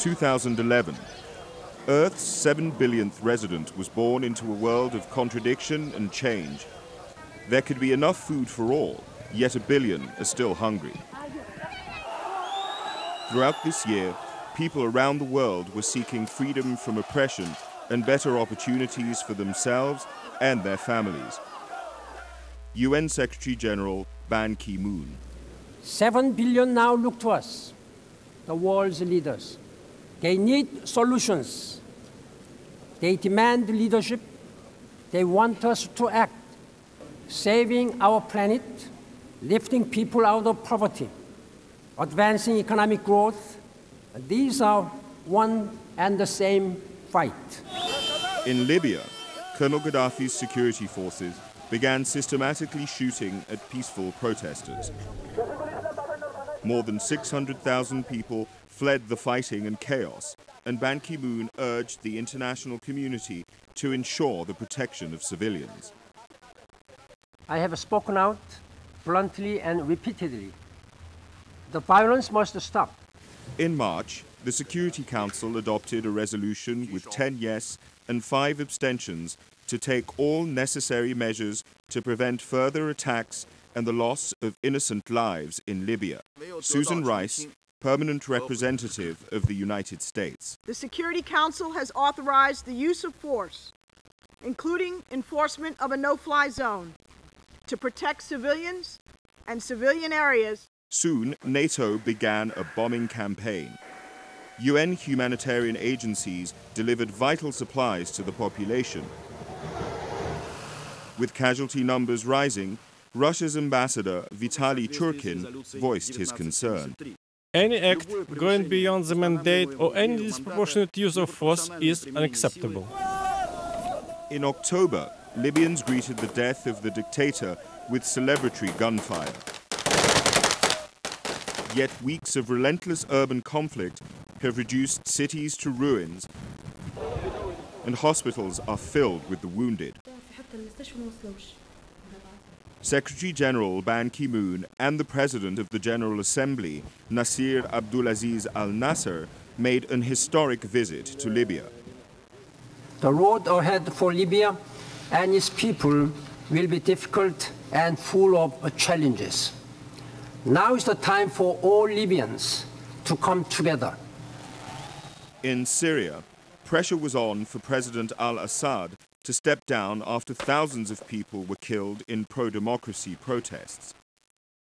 2011. Earth's 7 billionth resident was born into a world of contradiction and change. There could be enough food for all, yet 1 billion are still hungry. Throughout this year, people around the world were seeking freedom from oppression and better opportunities for themselves and their families. UN Secretary General Ban Ki-moon. 7 billion now look to us, the world's leaders. They need solutions. They demand leadership. They want us to act, saving our planet, lifting people out of poverty, advancing economic growth. These are one and the same fight. In Libya, Colonel Gaddafi's security forces began systematically shooting at peaceful protesters. More than 600,000 people fled the fighting and chaos, and Ban Ki-moon urged the international community to ensure the protection of civilians. I have spoken out bluntly and repeatedly. The violence must stop. In March, the Security Council adopted a resolution with 10 yes and 5 abstentions to take all necessary measures to prevent further attacks and the loss of innocent lives in Libya. Susan Rice, permanent representative of the United States. The Security Council has authorized the use of force, including enforcement of a no-fly zone, to protect civilians and civilian areas. Soon, NATO began a bombing campaign. UN humanitarian agencies delivered vital supplies to the population. With casualty numbers rising, Russia's ambassador Vitaly Churkin voiced his concern. Any act going beyond the mandate or any disproportionate use of force is unacceptable. In October, Libyans greeted the death of the dictator with celebratory gunfire. Yet weeks of relentless urban conflict have reduced cities to ruins, and hospitals are filled with the wounded. Secretary General Ban Ki-moon and the President of the General Assembly, Nasir Abdulaziz Al-Nasser, made an historic visit to Libya. The road ahead for Libya and its people will be difficult and full of challenges. Now is the time for all Libyans to come together. In Syria, pressure was on for President al-Assad to step down after thousands of people were killed in pro-democracy protests.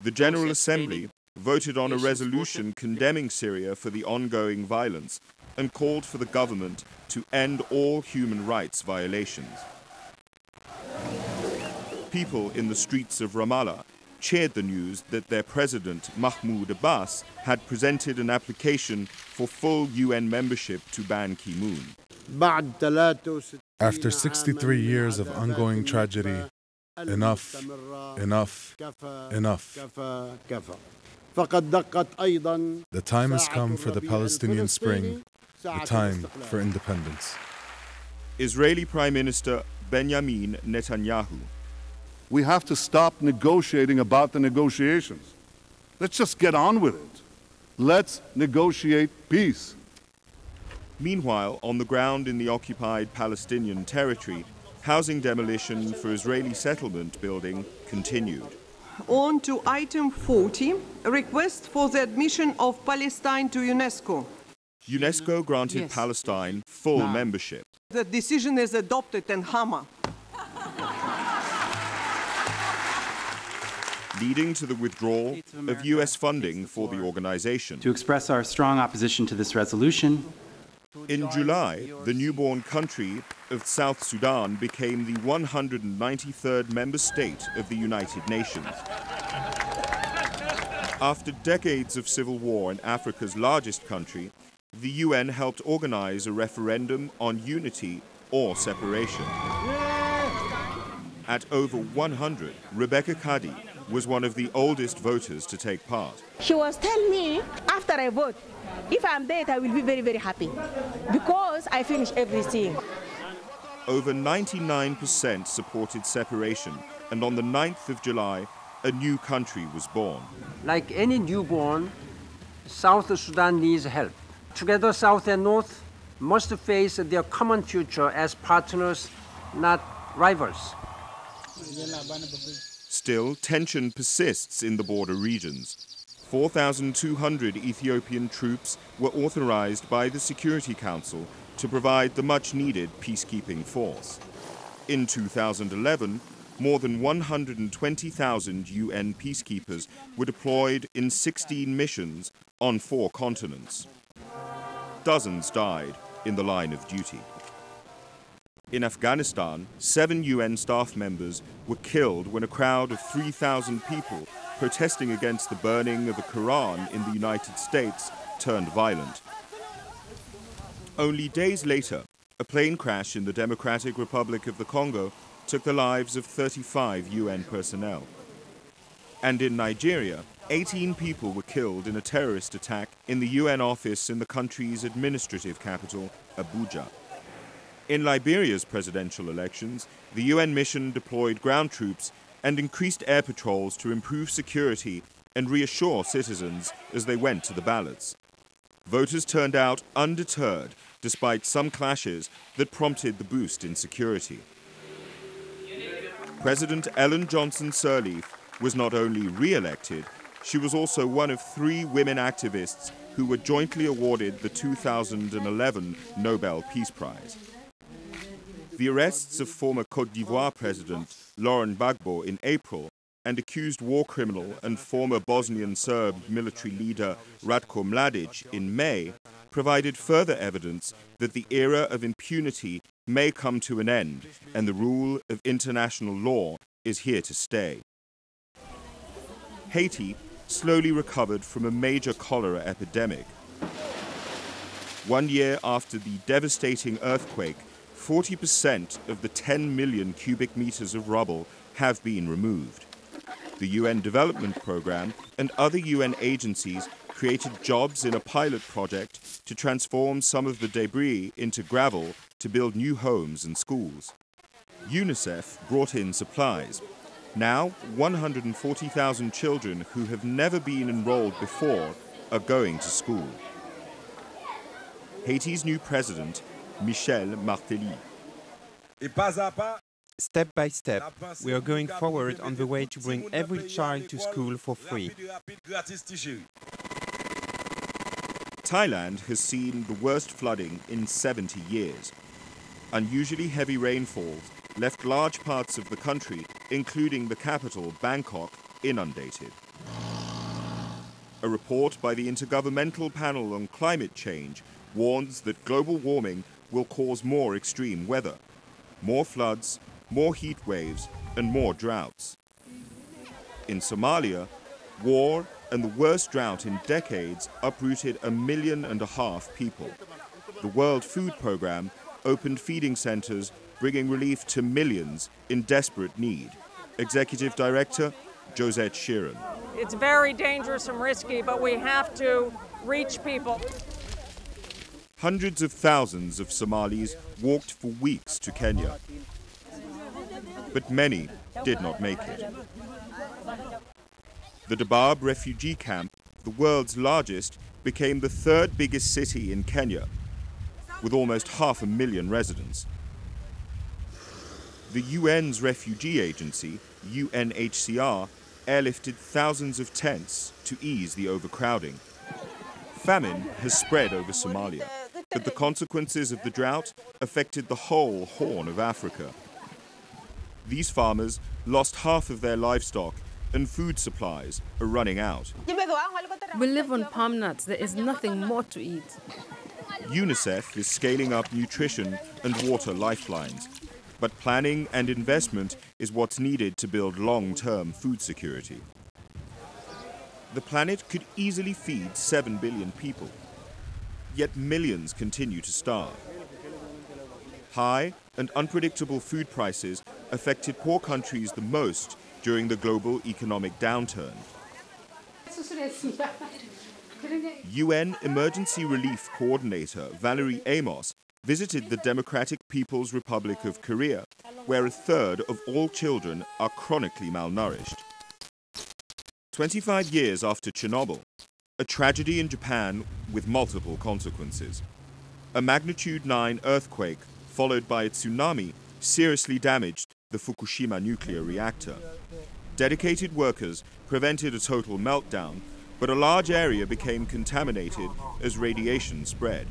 The General Assembly voted on a resolution condemning Syria for the ongoing violence and called for the government to end all human rights violations. People in the streets of Ramallah cheered the news that their president, Mahmoud Abbas, had presented an application for full UN membership to Ban Ki-moon. After 63 years of ongoing tragedy, enough, enough, enough. The time has come for the Palestinian Spring, the time for independence. Israeli Prime Minister Benjamin Netanyahu. We have to stop negotiating about the negotiations. Let's just get on with it. Let's negotiate peace. Meanwhile, on the ground in the occupied Palestinian territory, housing demolition for Israeli settlement building continued. On to item 40, a request for the admission of Palestine to UNESCO. UNESCO granted Palestine full membership. The decision is adopted in Hama. Leading to the withdrawal of US funding for the organization. To express our strong opposition to this resolution. In July, the newborn country of South Sudan became the 193rd member state of the United Nations. After decades of civil war in Africa's largest country, the UN helped organize a referendum on unity or separation. At over 100, Rebecca Kadi was one of the oldest voters to take part. She was telling me, after I vote, if I'm dead, I will be very, very happy, because I finished everything. Over 99% supported separation, and on the 9th of July, a new country was born. Like any newborn, South Sudan needs help. Together, South and North must face their common future as partners, not rivals. Still, tension persists in the border regions. 4,200 Ethiopian troops were authorized by the Security Council to provide the much-needed peacekeeping force. In 2011, more than 120,000 UN peacekeepers were deployed in 16 missions on 4 continents. Dozens died in the line of duty. In Afghanistan, 7 UN staff members were killed when a crowd of 3,000 people protesting against the burning of the Quran in the United States turned violent. Only days later, a plane crash in the Democratic Republic of the Congo took the lives of 35 UN personnel. And in Nigeria, 18 people were killed in a terrorist attack in the UN office in the country's administrative capital, Abuja. In Liberia's presidential elections, the UN mission deployed ground troops and increased air patrols to improve security and reassure citizens as they went to the ballots. Voters turned out undeterred despite some clashes that prompted the boost in security. President Ellen Johnson Sirleaf was not only re-elected, she was also one of 3 women activists who were jointly awarded the 2011 Nobel Peace Prize. The arrests of former Côte d'Ivoire President Laurent Gbagbo in April and accused war criminal and former Bosnian Serb military leader Ratko Mladic in May provided further evidence that the era of impunity may come to an end and the rule of international law is here to stay. Haiti slowly recovered from a major cholera epidemic. 1 year after the devastating earthquake, 40% of the 10 million cubic meters of rubble have been removed. The UN Development Programme and other UN agencies created jobs in a pilot project to transform some of the debris into gravel to build new homes and schools. UNICEF brought in supplies. Now, 140,000 children who have never been enrolled before are going to school. Haiti's new president, Michel Martelly. Step by step, we are going forward on the way to bring every child to school for free. Thailand has seen the worst flooding in 70 years. Unusually heavy rainfalls left large parts of the country, including the capital, Bangkok, inundated. A report by the Intergovernmental Panel on Climate Change warns that global warming will cause more extreme weather, more floods, more heat waves, and more droughts. In Somalia, war and the worst drought in decades uprooted 1.5 million people. The World Food Programme opened feeding centres, bringing relief to millions in desperate need. Executive Director, Josette Sheeran. It's very dangerous and risky, but we have to reach people. Hundreds of thousands of Somalis walked for weeks to Kenya, but many did not make it. The Dadaab refugee camp, the world's largest, became the 3rd biggest city in Kenya, with almost 500,000 residents. The UN's refugee agency, UNHCR, airlifted thousands of tents to ease the overcrowding. Famine has spread over Somalia, but the consequences of the drought affected the whole Horn of Africa. These farmers lost half of their livestock and food supplies are running out. We live on palm nuts. There is nothing more to eat. UNICEF is scaling up nutrition and water lifelines, but planning and investment is what's needed to build long-term food security. The planet could easily feed 7 billion people, yet millions continue to starve. High and unpredictable food prices affected poor countries the most during the global economic downturn. UN Emergency Relief Coordinator Valerie Amos visited the Democratic People's Republic of Korea, where 1/3 of all children are chronically malnourished. 25 years after Chernobyl, a tragedy in Japan with multiple consequences. A magnitude 9 earthquake, followed by a tsunami, seriously damaged the Fukushima nuclear reactor. Dedicated workers prevented a total meltdown, but a large area became contaminated as radiation spread.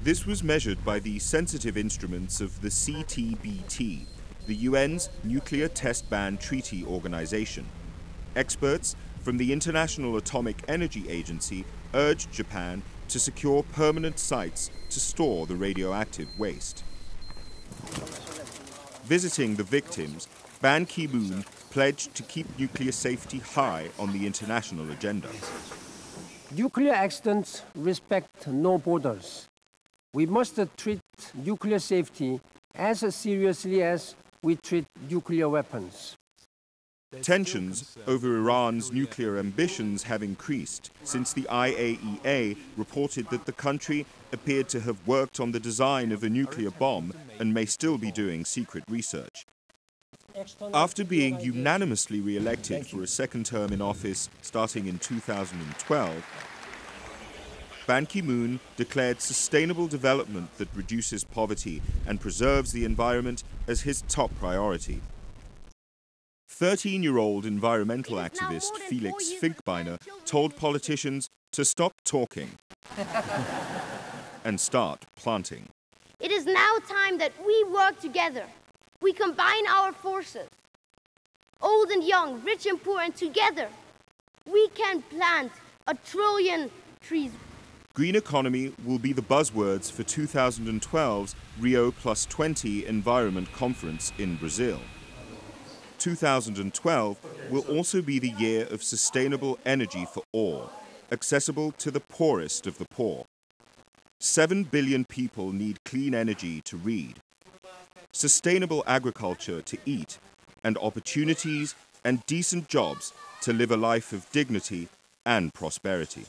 This was measured by the sensitive instruments of the CTBT, the UN's Nuclear Test Ban Treaty Organization. Experts from the International Atomic Energy Agency urged Japan to secure permanent sites to store the radioactive waste. Visiting the victims, Ban Ki-moon pledged to keep nuclear safety high on the international agenda. Nuclear accidents respect no borders. We must treat nuclear safety as seriously as we treat nuclear weapons. Tensions over Iran's nuclear ambitions have increased since the IAEA reported that the country appeared to have worked on the design of a nuclear bomb and may still be doing secret research. After being unanimously re-elected for a second term in office starting in 2012, Ban Ki-moon declared sustainable development that reduces poverty and preserves the environment as his top priority. 13-year-old environmental activist Felix Finkbeiner told politicians to stop talking and start planting. It is now time that we work together. We combine our forces, old and young, rich and poor, and together we can plant 1 trillion trees. Green economy will be the buzzwords for 2012's Rio+20 Environment Conference in Brazil. 2012 will also be the year of sustainable energy for all, accessible to the poorest of the poor. 7 billion people need clean energy to read, sustainable agriculture to eat, and opportunities and decent jobs to live a life of dignity and prosperity.